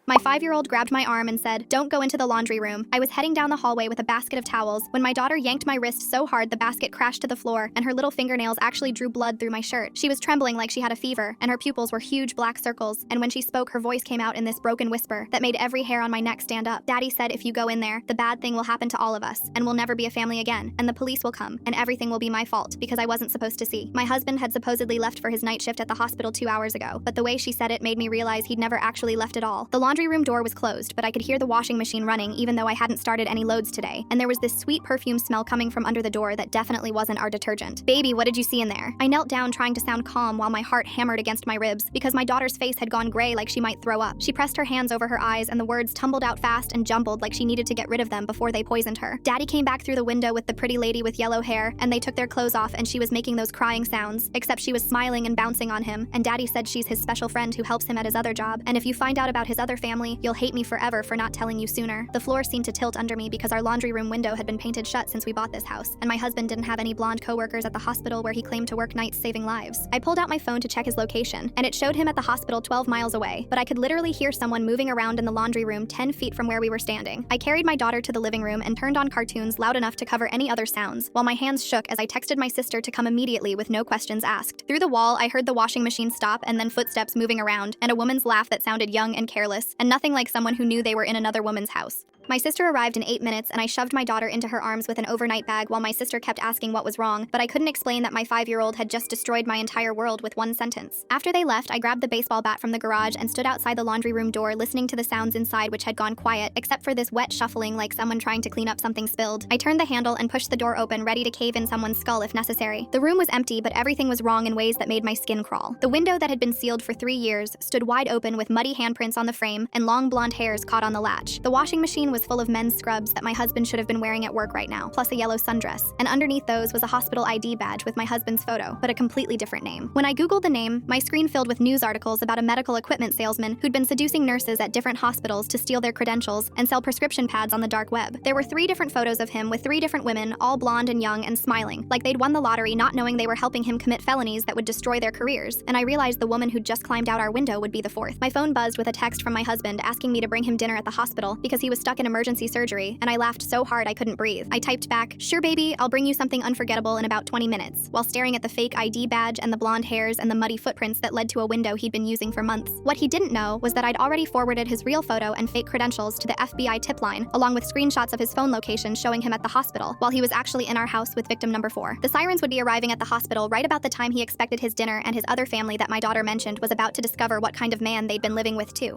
My 5-year-old grabbed my arm and said, "Don't go into the laundry room." I was heading down the hallway with a basket of towels when my daughter yanked my wrist so hard the basket crashed to the floor and her little fingernails actually drew blood through my shirt. She was trembling like she had a fever, and her pupils were huge black circles, and when she spoke, her voice came out in this broken whisper that made every hair on my neck stand up. Daddy said if you go in there, the bad thing will happen to all of us, and we'll never be a family again, and the police will come, and everything will be my fault because I wasn't supposed to see. My husband had supposedly left for his night shift at the hospital 2 hours ago, but the way she said it made me realize he'd never actually left at all. The laundry room door was closed, but I could hear the washing machine running even though I hadn't started any loads today, and there was this sweet perfume smell coming from under the door that definitely wasn't our detergent. "Baby, what did you see in there?" I knelt down trying to sound calm while my heart hammered against my ribs because my daughter's face had gone gray like she might throw up. She pressed her hands over her eyes and the words tumbled out fast and jumbled like she needed to get rid of them before they poisoned her. Daddy came back through the window with the pretty lady with yellow hair, and they took their clothes off and she was making those crying sounds, except she was smiling and bouncing on him, and Daddy said she's his special friend who helps him at his other job, and if you find out about his other family, you'll hate me forever for not telling you sooner. The floor seemed to tilt under me because our laundry room window had been painted shut since we bought this house, and my husband didn't have any blonde coworkers at the hospital where he claimed to work nights saving lives. I pulled out my phone to check his location, and it showed him at the hospital 12 miles away, but I could literally hear someone moving around in the laundry room 10 feet from where we were standing. I carried my daughter to the living room and turned on cartoons loud enough to cover any other sounds, while my hands shook as I texted my sister to come immediately with no questions asked. Through the wall, I heard the washing machine stop and then footsteps moving around, and a woman's laugh that sounded young and careless, and nothing like someone who knew they were in another woman's house. My sister arrived in 8 minutes, and I shoved my daughter into her arms with an overnight bag while my sister kept asking what was wrong, but I couldn't explain that my 5-year-old had just destroyed my entire world with one sentence. After they left, I grabbed the baseball bat from the garage and stood outside the laundry room door listening to the sounds inside, which had gone quiet, except for this wet shuffling like someone trying to clean up something spilled. I turned the handle and pushed the door open, ready to cave in someone's skull if necessary. The room was empty, but everything was wrong in ways that made my skin crawl. The window that had been sealed for 3 years stood wide open with muddy handprints on the frame and long blonde hairs caught on the latch. The washing machine was full of men's scrubs that my husband should have been wearing at work right now, plus a yellow sundress, and underneath those was a hospital ID badge with my husband's photo, but a completely different name. When I googled the name, my screen filled with news articles about a medical equipment salesman who'd been seducing nurses at different hospitals to steal their credentials and sell prescription pads on the dark web. There were 3 different photos of him with 3 different women, all blonde and young and smiling, like they'd won the lottery not knowing they were helping him commit felonies that would destroy their careers, and I realized the woman who'd just climbed out our window would be the 4th. My phone buzzed with a text from my husband asking me to bring him dinner at the hospital because he was stuck in emergency surgery, and I laughed so hard I couldn't breathe. I typed back, "Sure baby, I'll bring you something unforgettable in about 20 minutes," while staring at the fake ID badge and the blonde hairs and the muddy footprints that led to a window he'd been using for months. What he didn't know was that I'd already forwarded his real photo and fake credentials to the FBI tip line, along with screenshots of his phone location showing him at the hospital, while he was actually in our house with victim number 4. The sirens would be arriving at the hospital right about the time he expected his dinner, and his other family that my daughter mentioned was about to discover what kind of man they'd been living with too.